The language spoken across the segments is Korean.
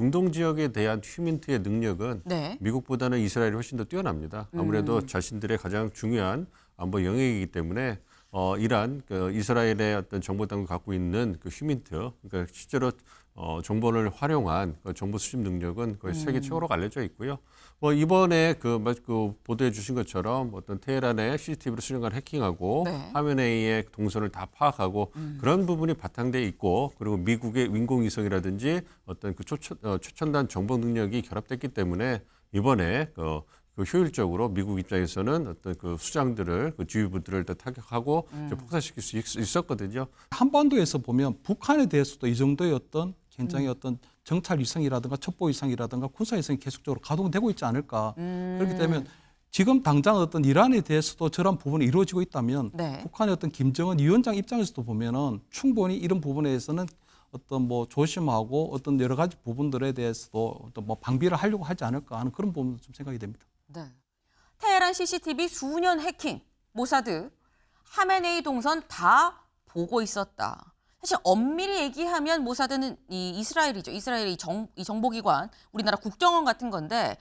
중동 지역에 대한 휴민트의 능력은 네. 미국보다는 이스라엘이 훨씬 더 뛰어납니다. 아무래도 자신들의 가장 중요한 안보 영역이기 때문에 이란, 이스라엘의 어떤 정보당국이 갖고 있는 그 휴민트, 그러니까 실제로 정보를 활용한 그 정보 수집 능력은 거의 세계 최고로 알려져 있고요. 이번에 그 보도해 주신 것처럼 어떤 테헤란의 CCTV로 수령관 해킹하고 네. 화면회의의 동선을 다 파악하고 그런 부분이 바탕돼 있고, 그리고 미국의 인공위성이라든지 어떤 그 최첨단 정보 능력이 결합됐기 때문에 이번에 그 효율적으로 미국 입장에서는 어떤 그 수장들을, 그 지휘부들을 다 타격하고 폭사시킬 수 있었거든요. 한반도에서 보면 북한에 대해서도 이 정도의 어떤 굉장히 어떤 정찰 위성이라든가 첩보 위성이라든가 군사 위성이 계속적으로 가동되고 있지 않을까. 그렇기 때문에 지금 당장 어떤 이란에 대해서도 저런 부분이 이루어지고 있다면 네. 북한의 어떤 김정은 위원장 입장에서도 보면은 충분히 이런 부분에 대해서는 어떤 뭐 조심하고 어떤 여러 가지 부분들에 대해서도 어떤 뭐 방비를 하려고 하지 않을까 하는 그런 부분도 좀 생각이 됩니다. 네. 테헤란 CCTV 수년 해킹, 모사드, 하메네이 동선 다 보고 있었다. 사실 엄밀히 얘기하면 모사드는 이 이스라엘이죠. 이스라엘의 이 정보기관, 우리나라 국정원 같은 건데,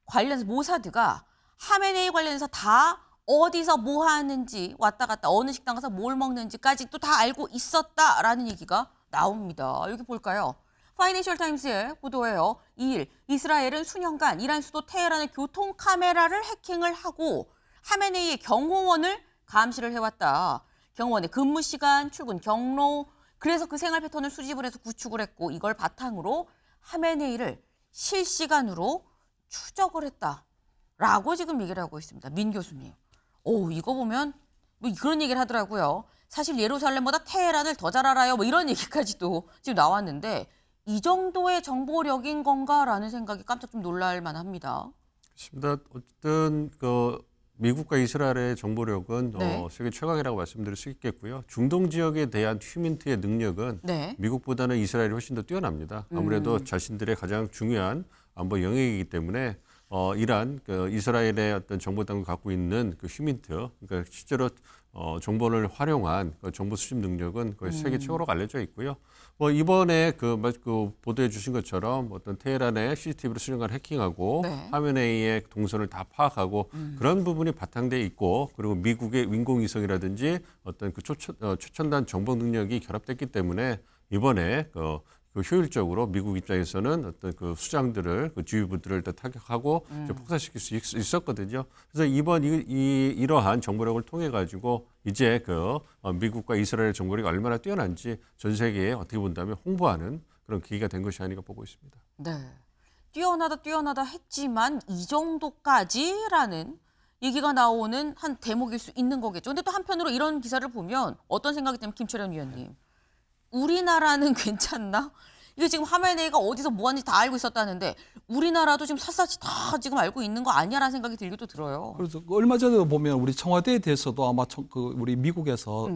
관련해서 모사드가 하메네이 관련해서 다 어디서 뭐 하는지, 왔다 갔다 어느 식당 가서 뭘 먹는지까지 또 다 알고 있었다라는 얘기가 나옵니다. 여기 볼까요? 파이낸셜 타임스의 보도예요. 2일 이스라엘은 수년간 이란 수도 테헤란의 교통 카메라를 해킹을 하고 하메네이의 경호원을 감시를 해왔다. 경호원의 근무 시간, 출근 경로, 그래서 그 생활 패턴을 수집을 해서 구축을 했고, 이걸 바탕으로 하메네이를 실시간으로 추적을 했다라고 지금 얘기를 하고 있습니다. 민 교수님. 이거 보면 뭐 그런 얘기를 하더라고요. 사실 예루살렘보다 테헤란을 더 잘 알아요. 뭐 이런 얘기까지도 지금 나왔는데, 이 정도의 정보력인 건가라는 생각이 깜짝 좀 놀랄 만합니다. 그렇습니다. 어쨌든 미국과 이스라엘의 정보력은 네. 세계 최강이라고 말씀드릴 수 있겠고요. 중동 지역에 대한 휴민트의 능력은 네. 미국보다는 이스라엘이 훨씬 더 뛰어납니다. 아무래도 자신들의 가장 중요한 안보 영역이기 때문에 이란, 이스라엘의 어떤 정보당국이 갖고 있는 그 휴민트, 그러니까 실제로 정보를 활용한 그 정보 수집 능력은 거의 세계 최고로 알려져 있고요. 이번에 보도해 주신 것처럼 어떤 테헤란의 CCTV로 수령관 해킹하고 네. 화면회의의 동선을 다 파악하고 그런 부분이 바탕돼 있고, 그리고 미국의 인공위성이라든지 어떤 그 최첨단 정보 능력이 결합됐기 때문에 이번에 그 효율적으로 미국 입장에서는 어떤 그 수장들을, 그 지휘부들을 다 타격하고 폭사시킬 수 있었거든요. 그래서 이러한 정보력을 통해 가지고 이제 미국과 이스라엘 정보력이 얼마나 뛰어난지 전 세계에 어떻게 본다면 홍보하는 그런 계기가 된 것이 아닌가 보고 있습니다. 네. 뛰어나다 했지만 이 정도까지라는 얘기가 나오는 한 대목일 수 있는 거겠죠. 근데 또 한편으로 이런 기사를 보면 어떤 생각이 드냐면, 김철현 위원님, 우리나라는 괜찮나? 이게 지금 하메네이가 어디서 뭐 하는지 다 알고 있었다는데 우리나라도 지금 샅샅이 다 지금 알고 있는 거 아니야라는 생각이 들기도 들어요. 그래서 얼마 전에도 보면 우리 청와대에 대해서도 아마 우리 미국에서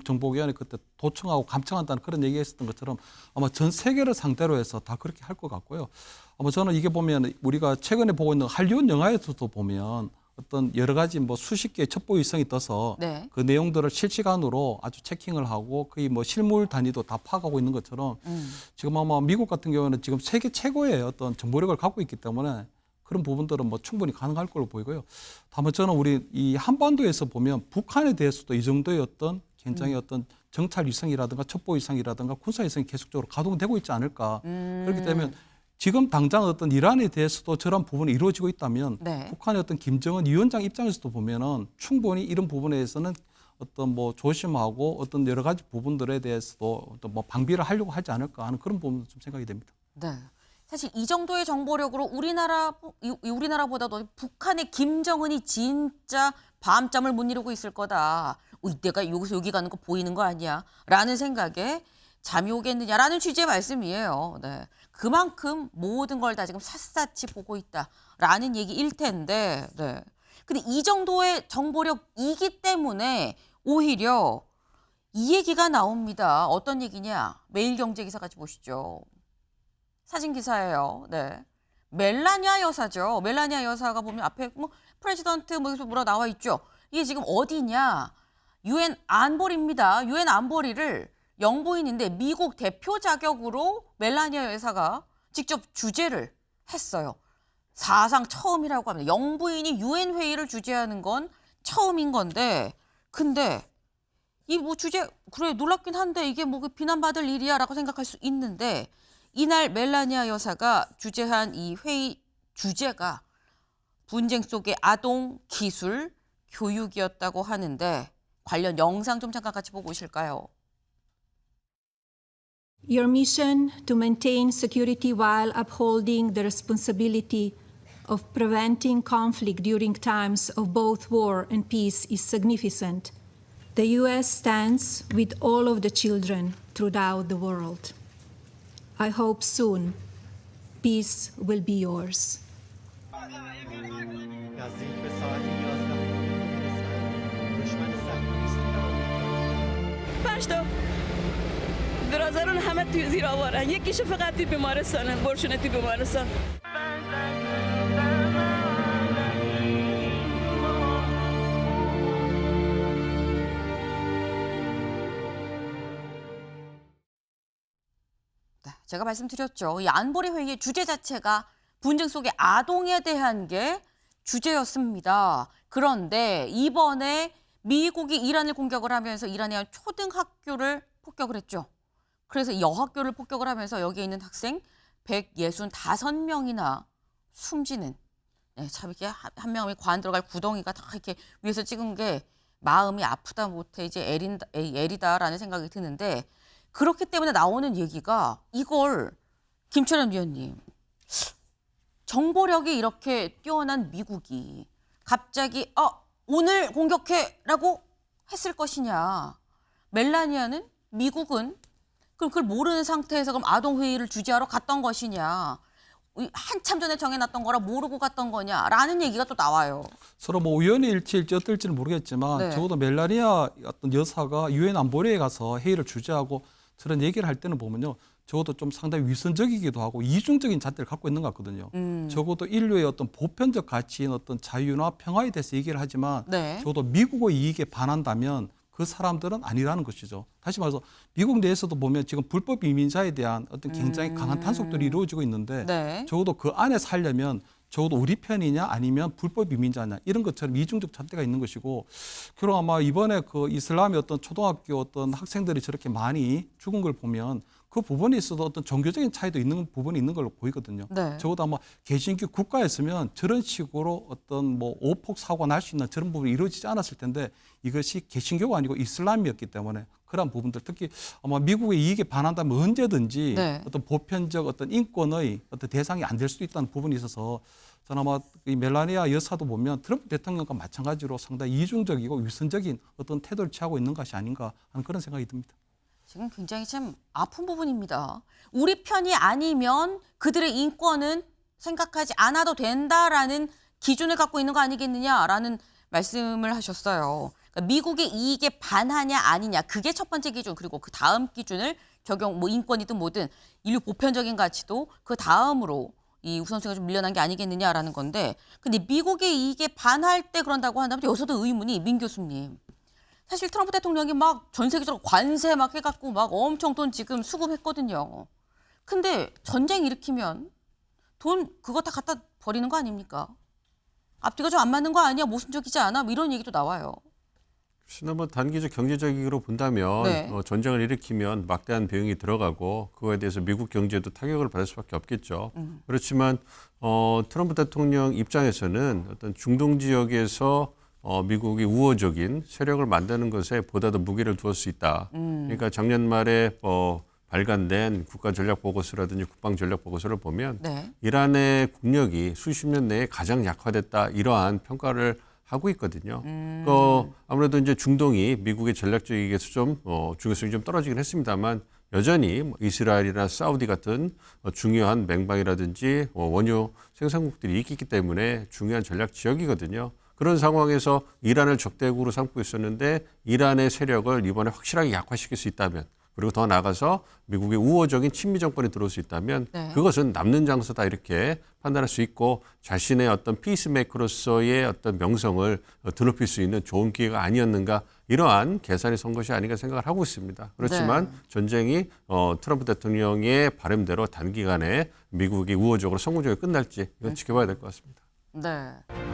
정보기관에 그때 도청하고 감청한다는 그런 얘기했었던 것처럼 아마 전 세계를 상대로 해서 다 그렇게 할 것 같고요. 아마 저는 이게 보면 우리가 최근에 보고 있는 할리우드 영화에서도 보면 어떤 여러 가지 뭐 수십 개의 첩보 위성이 떠서 네. 그 내용들을 실시간으로 아주 체킹을 하고 거의 뭐 실물 단위도 다 파악하고 있는 것처럼 지금 아마 미국 같은 경우는 지금 세계 최고의 어떤 정보력을 갖고 있기 때문에 그런 부분들은 뭐 충분히 가능할 걸로 보이고요. 다만 저는 우리 이 한반도에서 보면 북한에 대해서도 이 정도의 어떤 굉장히 어떤 정찰 위성이라든가 첩보 위성이라든가 군사 위성이 계속적으로 가동되고 있지 않을까. 그렇기 때문에 지금 당장 어떤 이란에 대해서도 저런 부분이 이루어지고 있다면 네. 북한의 어떤 김정은 위원장 입장에서도 보면은 충분히 이런 부분에 대해서는 어떤 뭐 조심하고 어떤 여러 가지 부분들에 대해서도 어떤 뭐 방비를 하려고 하지 않을까 하는 그런 부분도 좀 생각이 됩니다. 네. 사실 이 정도의 정보력으로 우리나라보다도 북한의 김정은이 진짜 밤잠을 못 이루고 있을 거다. 내가 여기서 여기 가는 거 보이는 거 아니야? 라는 생각에 잠이 오겠느냐라는 취지의 말씀이에요. 네. 그만큼 모든 걸 다 지금 샅샅이 보고 있다라는 얘기일 텐데, 네. 근데 이 정도의 정보력이기 때문에 오히려 이 얘기가 나옵니다. 어떤 얘기냐? 매일경제 기사 같이 보시죠. 사진 기사예요. 네. 멜라니아 여사죠. 멜라니아 여사가 보면 앞에 뭐 프레지던트 뭐라 나와 있죠. 이게 지금 어디냐? 유엔 안보리입니다. 유엔 안보리를 영부인인데 미국 대표 자격으로 멜라니아 여사가 직접 주재를 했어요. 사상 처음이라고 합니다. 영부인이 유엔 회의를 주재하는 건 처음인 건데, 근데 이 뭐 주재 그래 놀랍긴 한데 이게 뭐 비난받을 일이야라고 생각할 수 있는데, 이날 멜라니아 여사가 주재한 이 회의 주제가 분쟁 속의 아동 기술 교육이었다고 하는데, 관련 영상 좀 잠깐 같이 보고 오실까요? Your mission to maintain security while upholding the responsibility of preventing conflict during times of both war and peace is significant. The U.S. stands with all of the children throughout the world. I hope soon peace will be yours. نزدیک به ساعت 11 دشمن صهیونیستی پنج برادران همه توی زیر آوارن، یکیشو فقط توی بیمارستانه، برشونه توی بیمارستان. 네, 제가 말씀드렸죠. 이 안보리 회의의 주제 자체가 분쟁 속의 아동에 대한 게 주제였습니다. 그런데 이번에 미국이 이란을 공격을 하면서 이란의 한 초등학교를 폭격을 했죠. 그래서 여학교를 폭격을 하면서 여기에 있는 학생 165명이나 숨지는, 네, 참 이렇게 한 명이 관 들어갈 구덩이가 다 이렇게 위에서 찍은 게 마음이 아프다 못해 이제 애리다라는 생각이 드는데, 그렇기 때문에 나오는 얘기가 이걸 김철현 위원님, 정보력이 이렇게 뛰어난 미국이 갑자기 오늘 공격해라고 했을 것이냐. 멜라니아는 미국은 그럼 그걸 모르는 상태에서 그럼 아동회의를 주재하러 갔던 것이냐. 한참 전에 정해놨던 거라 모르고 갔던 거냐라는 얘기가 또 나와요. 서로 뭐 우연의 일치일지 어떨지는 모르겠지만 네. 적어도 멜라니아 어떤 여사가 유엔 안보리에 가서 회의를 주재하고 저런 얘기를 할 때는 보면요. 적어도 좀 상당히 위선적이기도 하고 이중적인 잣대를 갖고 있는 것 같거든요. 적어도 인류의 어떤 보편적 가치인 어떤 자유나 평화에 대해서 얘기를 하지만 네. 적어도 미국의 이익에 반한다면 그 사람들은 아니라는 것이죠. 다시 말해서 미국 내에서도 보면 지금 불법 이민자에 대한 어떤 굉장히 강한 단속들이 이루어지고 있는데 네. 적어도 그 안에 살려면 적어도 우리 편이냐 아니면 불법 이민자냐 이런 것처럼 이중적 잣대가 있는 것이고, 그리고 아마 이번에 그 이슬람의 어떤 초등학교 어떤 학생들이 저렇게 많이 죽은 걸 보면 그 부분에 있어도 어떤 종교적인 차이도 있는 부분이 있는 걸로 보이거든요. 네. 적어도 아마 개신교 국가였으면 저런 식으로 어떤 뭐 오폭 사고가 날 수 있는 저런 부분이 이루어지지 않았을 텐데 이것이 개신교가 아니고 이슬람이었기 때문에 그런 부분들, 특히 아마 미국의 이익에 반한다면 언제든지 네. 어떤 보편적 어떤 인권의 어떤 대상이 안 될 수도 있다는 부분이 있어서 저는 아마 이 멜라니아 여사도 보면 트럼프 대통령과 마찬가지로 상당히 이중적이고 위선적인 어떤 태도를 취하고 있는 것이 아닌가 하는 그런 생각이 듭니다. 지금 굉장히 참 아픈 부분입니다. 우리 편이 아니면 그들의 인권은 생각하지 않아도 된다라는 기준을 갖고 있는 거 아니겠느냐라는 말씀을 하셨어요. 그러니까 미국의 이익에 반하냐 아니냐, 그게 첫 번째 기준. 그리고 그 다음 기준을 적용, 뭐 인권이든 뭐든 인류 보편적인 가치도 그 다음으로 이 우선순위가 좀 밀려난 게 아니겠느냐라는 건데, 근데 미국의 이익에 반할 때 그런다고 한다면 여기서도 의문이, 민 교수님. 사실 트럼프 대통령이 막 전 세계적으로 관세 막 해갖고 막 엄청 돈 지금 수급했거든요. 근데 전쟁 일으키면 돈 그거 다 갖다 버리는 거 아닙니까? 앞뒤가 좀 안 맞는 거 아니야? 모순적이지 않아? 뭐 이런 얘기도 나와요. 그렇지만 단기적 경제적으로 본다면 네. 전쟁을 일으키면 막대한 비용이 들어가고 그거에 대해서 미국 경제도 타격을 받을 수밖에 없겠죠. 그렇지만 트럼프 대통령 입장에서는 어떤 중동 지역에서 미국이 우호적인 세력을 만드는 것에 보다 더 무게를 두을 수 있다. 그러니까 작년 말에 발간된 국가전략보고서라든지 국방전략보고서를 보면 네. 이란의 국력이 수십 년 내에 가장 약화됐다, 이러한 평가를 하고 있거든요. 아무래도 이제 중동이 미국의 전략적 이익에서 좀 중요성이 좀 떨어지긴 했습니다만 여전히 이스라엘이나 사우디 같은 중요한 맹방이라든지 원유 생산국들이 있기 때문에 중요한 전략 지역이거든요. 그런 상황에서 이란을 적대국으로 삼고 있었는데 이란의 세력을 이번에 확실하게 약화시킬 수 있다면, 그리고 더 나아가서 미국의 우호적인 친미 정권이 들어올 수 있다면 네. 그것은 남는 장소다 이렇게 판단할 수 있고 자신의 어떤 피스메이커로서의 어떤 명성을 드높일 수 있는 좋은 기회가 아니었는가 이러한 계산이 선 것이 아닌가 생각을 하고 있습니다. 그렇지만 전쟁이 트럼프 대통령의 바람대로 단기간에 미국이 우호적으로 성공적으로 끝날지 이건 지켜봐야 될 것 같습니다. 네.